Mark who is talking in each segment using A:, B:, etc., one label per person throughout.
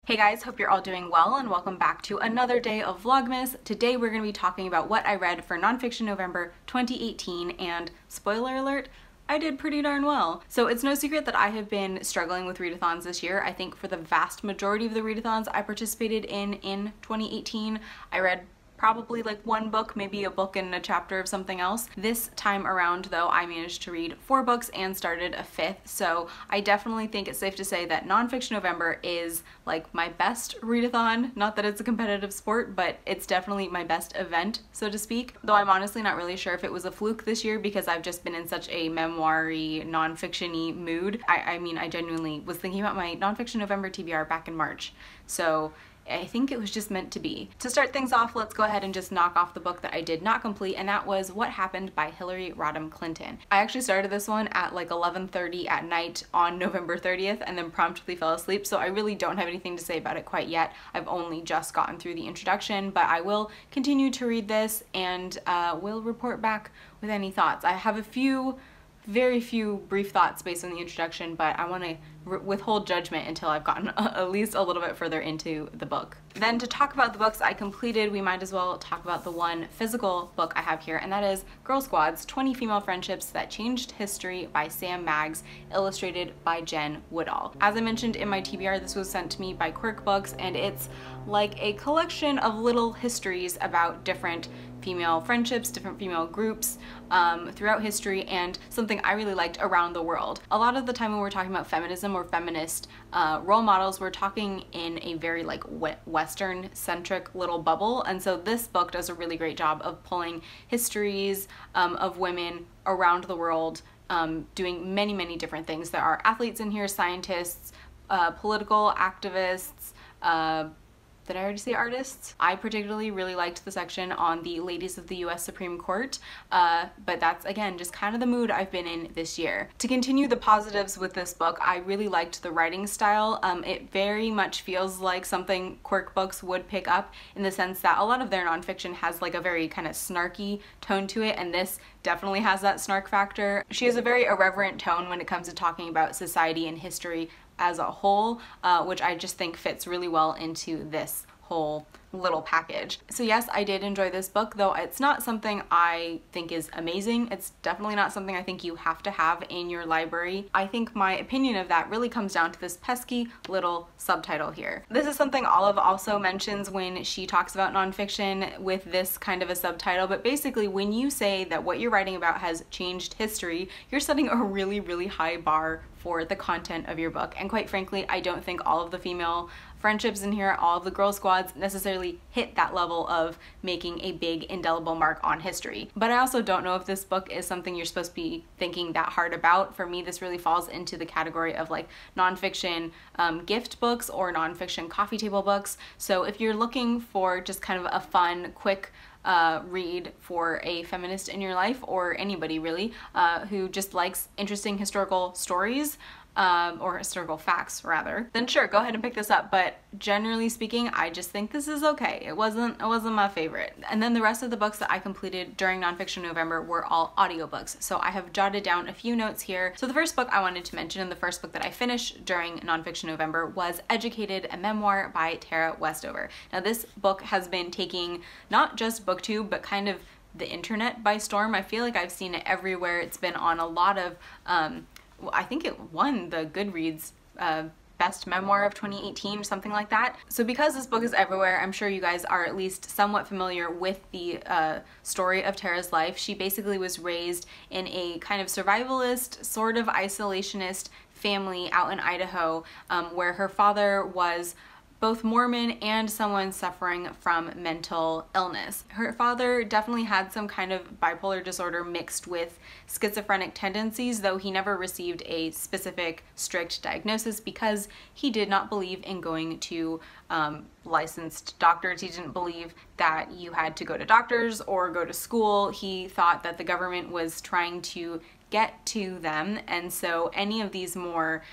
A: Hey guys, hope you're all doing well and welcome back to another day of Vlogmas. Today we're going to be talking about what I read for Nonfiction November 2018 and spoiler alert, I did pretty darn well. So it's no secret that I have been struggling with readathons this year. I think for the vast majority of the readathons I participated in 2018, I read probably like one book, maybe a book and a chapter of something else. This time around though, I managed to read 4 books and started a 5th, so I definitely think it's safe to say that Nonfiction November is like my best readathon. Not that it's a competitive sport, but it's definitely my best event, so to speak. Though I'm honestly not really sure if it was a fluke this year because I've just been in such a memoir-y, non-fiction-y mood. I mean, I genuinely was thinking about my Nonfiction November TBR back in March, so I think it was just meant to be. To start things off, let's go ahead and just knock off the book that I did not complete, and that was What Happened by Hillary Rodham Clinton. I actually started this one at like 11:30 at night on November 30th and then promptly fell asleep, so I really don't have anything to say about it quite yet. I've only just gotten through the introduction, but I will continue to read this and will report back with any thoughts. I have very few brief thoughts based on the introduction, but I want to withhold judgment until I've gotten at least a little bit further into the book. Then to talk about the books I completed, we might as well talk about the one physical book I have here, and that is Girl Squad's 20 Female Friendships That Changed History by Sam Maggs, illustrated by Jen Woodall. As I mentioned in my TBR, this was sent to me by Quirk Books, and it's like a collection of little histories about different female friendships, different female groups throughout history, and something I really liked, around the world. A lot of the time when we're talking about feminism or feminist role models, we're talking in a very like Western-centric little bubble, and so this book does a really great job of pulling histories of women around the world doing many different things. There are athletes in here, scientists, political activists, did I already say artists? I particularly really liked the section on the ladies of the US Supreme Court, but that's again just kind of the mood I've been in this year. To continue the positives with this book, I really liked the writing style. It very much feels like something Quirk Books would pick up, in the sense that a lot of their nonfiction has like a very kind of snarky tone to it, and this definitely has that snark factor. She has a very irreverent tone when it comes to talking about society and history as a whole, which I just think fits really well into this whole little package. So yes, I did enjoy this book, though it's not something I think is amazing. It's definitely not something I think you have to have in your library. I think my opinion of that really comes down to this pesky little subtitle here. This is something Olive also mentions when she talks about nonfiction with this kind of a subtitle, but basically when you say that what you're writing about has changed history, you're setting a really high bar for the content of your book. And quite frankly, I don't think all of the female friendships in here, all of the girl squads, necessarily hit that level of making a big indelible mark on history. But I also don't know if this book is something you're supposed to be thinking that hard about. For me, this really falls into the category of like nonfiction gift books or nonfiction coffee table books. So if you're looking for just kind of a fun, quick read for a feminist in your life, or anybody really who just likes interesting historical stories, or historical facts rather, then sure, go ahead and pick this up. But generally speaking, I just think this is okay. It wasn't my favorite. And then the rest of the books that I completed during Nonfiction November were all audiobooks, so I have jotted down a few notes here. So the first book I wanted to mention, and the first book that I finished during Nonfiction November, was Educated, a Memoir by Tara Westover. Now this book has been taking not just BookTube, but kind of the internet by storm. I feel like I've seen it everywhere. It's been on a lot of I think it won the Goodreads Best Memoir of 2018, something like that. So because this book is everywhere, I'm sure you guys are at least somewhat familiar with the story of Tara's life. She basically was raised in a kind of survivalist, sort of isolationist family out in Idaho, where her father was both Mormon and someone suffering from mental illness. Her father definitely had some kind of bipolar disorder mixed with schizophrenic tendencies, though he never received a specific strict diagnosis because he did not believe in going to licensed doctors. He didn't believe that you had to go to doctors or go to school. He thought that the government was trying to get to them, and so any of these more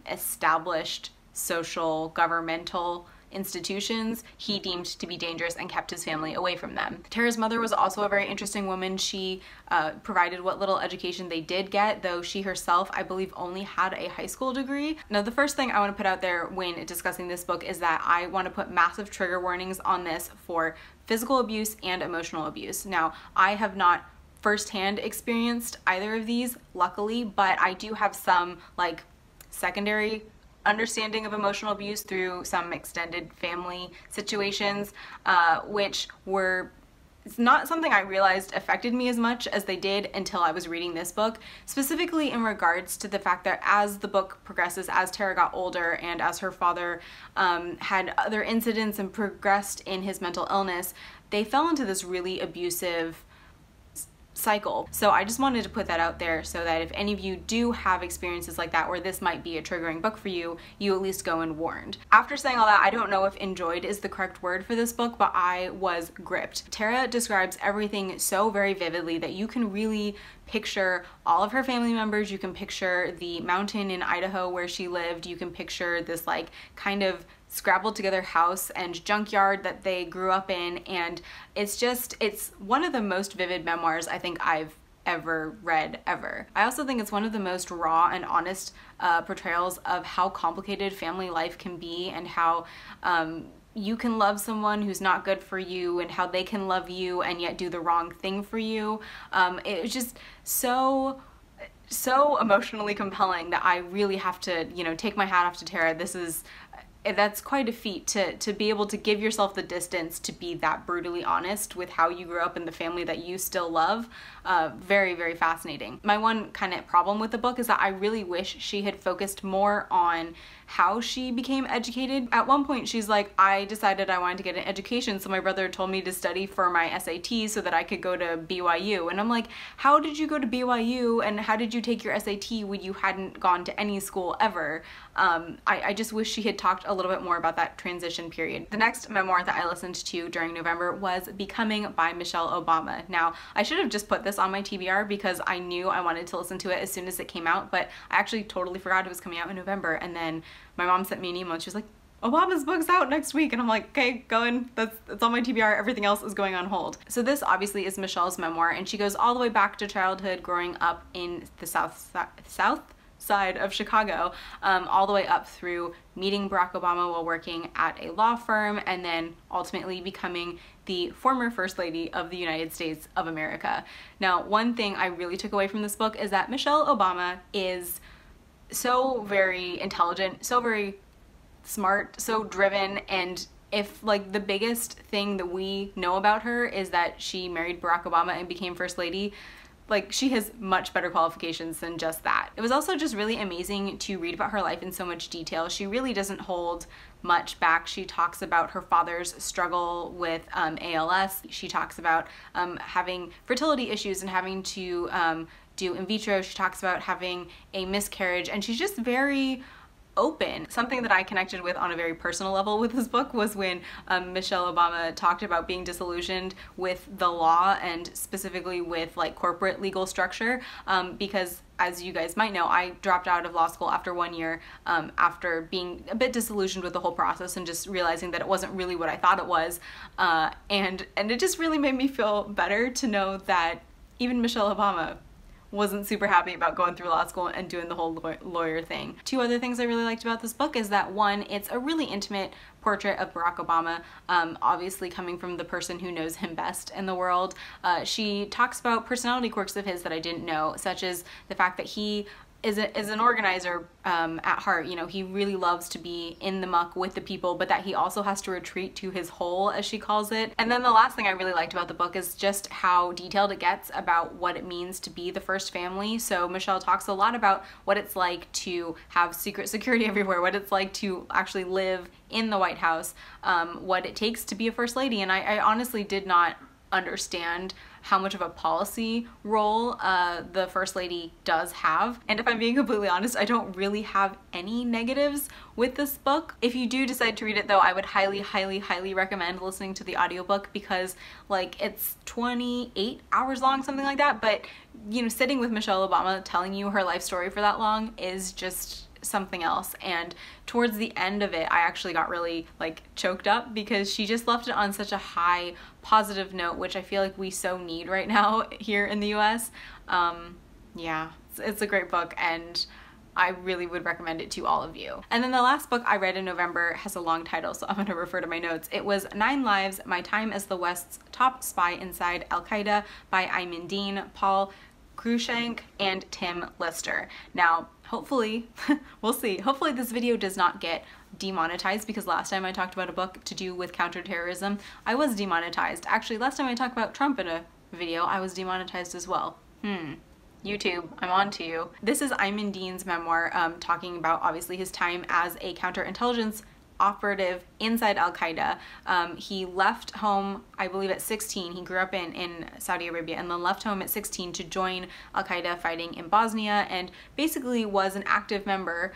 A: established social, governmental institutions he deemed to be dangerous and kept his family away from them. Tara's mother was also a very interesting woman. She provided what little education they did get, though she herself, I believe, only had a high school degree. Now, the first thing I want to put out there when discussing this book is that I want to put massive trigger warnings on this for physical abuse and emotional abuse. Now, I have not firsthand experienced either of these, luckily, but I do have some like secondary understanding of emotional abuse through some extended family situations, which were, it's not something I realized affected me as much as they did until I was reading this book, specifically in regards to the fact that as the book progresses, as Tara got older and as her father had other incidents and progressed in his mental illness, they fell into this really abusive cycle. So I just wanted to put that out there so that if any of you do have experiences like that where this might be a triggering book for you, you at least go in warned. After saying all that, I don't know if enjoyed is the correct word for this book, but I was gripped. Tara describes everything so very vividly that you can really picture all of her family members. You can picture the mountain in Idaho where she lived. You can picture this like kind of scrabbled together house and junkyard that they grew up in, and it's one of the most vivid memoirs I think I've ever read ever. I also think it's one of the most raw and honest portrayals of how complicated family life can be, and how you can love someone who's not good for you, and how they can love you and yet do the wrong thing for you. It was just so emotionally compelling that I really have to, you know, take my hat off to Tara. That's quite a feat to be able to give yourself the distance to be that brutally honest with how you grew up in the family that you still love. Very, very fascinating. My one kind of problem with the book is that I really wish she had focused more on how she became educated. At one point she's like, I decided I wanted to get an education, so my brother told me to study for my SAT so that I could go to BYU. And I'm like, how did you go to BYU and how did you take your SAT when you hadn't gone to any school ever? I just wish she had talked a little bit more about that transition period. The next memoir that I listened to during November was Becoming by Michelle Obama. Now, I should have just put this on my TBR because I knew I wanted to listen to it as soon as it came out, but I actually totally forgot it was coming out in November, and then my mom sent me an email and she was like, Obama's book's out next week, and I'm like, okay, going, it's on my TBR, everything else is going on hold. So this obviously is Michelle's memoir, and she goes all the way back to childhood, growing up in the south side of Chicago, all the way up through meeting Barack Obama while working at a law firm, and then ultimately becoming the former First Lady of the United States of America. Now, one thing I really took away from this book is that Michelle Obama is so very intelligent, so very smart, so driven, and if like the biggest thing that we know about her is that she married Barack Obama and became First Lady, like she has much better qualifications than just that. It was also just really amazing to read about her life in so much detail. She really doesn't hold much back. She talks about her father's struggle with ALS. She talks about having fertility issues and having to do in vitro. She talks about having a miscarriage, and she's just very open. Something that I connected with on a very personal level with this book was when Michelle Obama talked about being disillusioned with the law, and specifically with like corporate legal structure, because as you guys might know, I dropped out of law school after 1 year after being a bit disillusioned with the whole process and just realizing that it wasn't really what I thought it was, and it just really made me feel better to know that even Michelle Obama wasn't super happy about going through law school and doing the whole lawyer thing. Two other things I really liked about this book is that, one, it's a really intimate portrait of Barack Obama, obviously coming from the person who knows him best in the world. She talks about personality quirks of his that I didn't know, such as the fact that he is an organizer at heart. You know, he really loves to be in the muck with the people, but that he also has to retreat to his hole, as she calls it. And then the last thing I really liked about the book is just how detailed it gets about what it means to be the first family. So Michelle talks a lot about what it's like to have secret security everywhere, what it's like to actually live in the White House, what it takes to be a first lady. And I honestly did not understand how much of a policy role the First Lady does have. And if I'm being completely honest, I don't really have any negatives with this book. If you do decide to read it though, I would highly, highly, highly recommend listening to the audiobook, because like it's 28 hours long, something like that, but you know, sitting with Michelle Obama telling you her life story for that long is just something else, and towards the end of it I actually got really like choked up because she just left it on such a high positive note, which I feel like we so need right now here in the US. Yeah, it's a great book and I really would recommend it to all of you. And then the last book I read in November has a long title, so I'm going to refer to my notes. It was 9 Lives, My Time as the West's Top Spy Inside Al-Qaeda by Ayman Dean, Paul Cruikshank, and Tim Lister. Now, hopefully, we'll see, hopefully this video does not get demonetized, because last time I talked about a book to do with counterterrorism, I was demonetized. Actually, last time I talked about Trump in a video, I was demonetized as well. YouTube, I'm on to you. This is Ayman Dean's memoir, talking about obviously his time as a counterintelligence operative inside Al-Qaeda. He left home, I believe, at 16. He grew up in Saudi Arabia and then left home at 16 to join Al-Qaeda fighting in Bosnia, and basically was an active member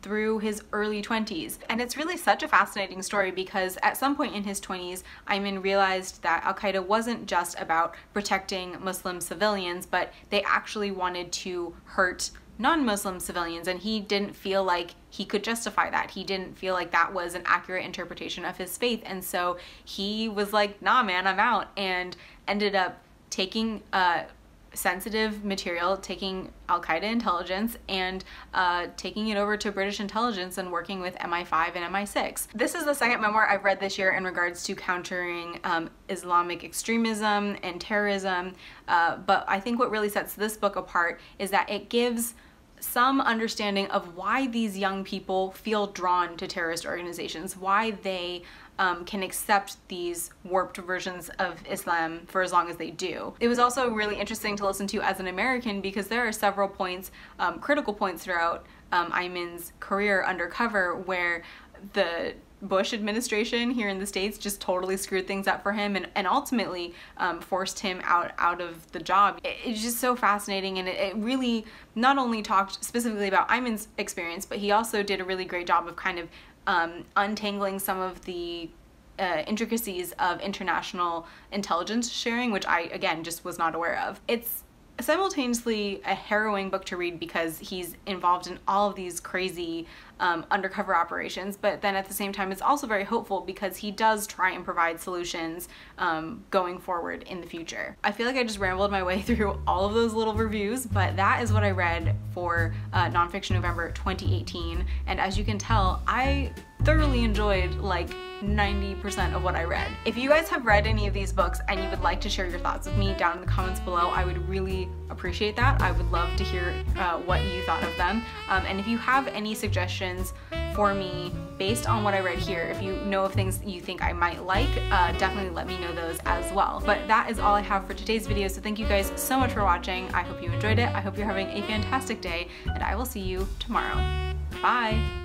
A: through his early 20s. And it's really such a fascinating story because at some point in his 20s, Ayman realized that Al-Qaeda wasn't just about protecting Muslim civilians, but they actually wanted to hurt non-Muslim civilians, and he didn't feel like he could justify that. He didn't feel like that was an accurate interpretation of his faith, and so he was like, nah man, I'm out, and ended up taking sensitive material, taking Al-Qaeda intelligence and taking it over to British intelligence and working with MI5 and MI6. This is the second memoir I've read this year in regards to countering Islamic extremism and terrorism, but I think what really sets this book apart is that it gives some understanding of why these young people feel drawn to terrorist organizations, why they can accept these warped versions of Islam for as long as they do. It was also really interesting to listen to as an American because there are several points, critical points throughout Ayman's career undercover where the Bush administration here in the States just totally screwed things up for him and ultimately forced him out of the job. It's just so fascinating, and it really not only talked specifically about Ayman's experience, but he also did a really great job of kind of untangling some of the intricacies of international intelligence sharing, which I, again, just was not aware of. It's simultaneously a harrowing book to read because he's involved in all of these crazy undercover operations, but then at the same time it's also very hopeful because he does try and provide solutions going forward in the future. I feel like I just rambled my way through all of those little reviews, but that is what I read for Nonfiction November 2018, and as you can tell, I thoroughly enjoyed like 90% of what I read. If you guys have read any of these books and you would like to share your thoughts with me down in the comments below, I would really appreciate that. I would love to hear what you thought of them. And if you have any suggestions for me based on what I read here, if you know of things you think I might like, definitely let me know those as well. But that is all I have for today's video, so thank you guys so much for watching. I hope you enjoyed it. I hope you're having a fantastic day, and I will see you tomorrow. Bye!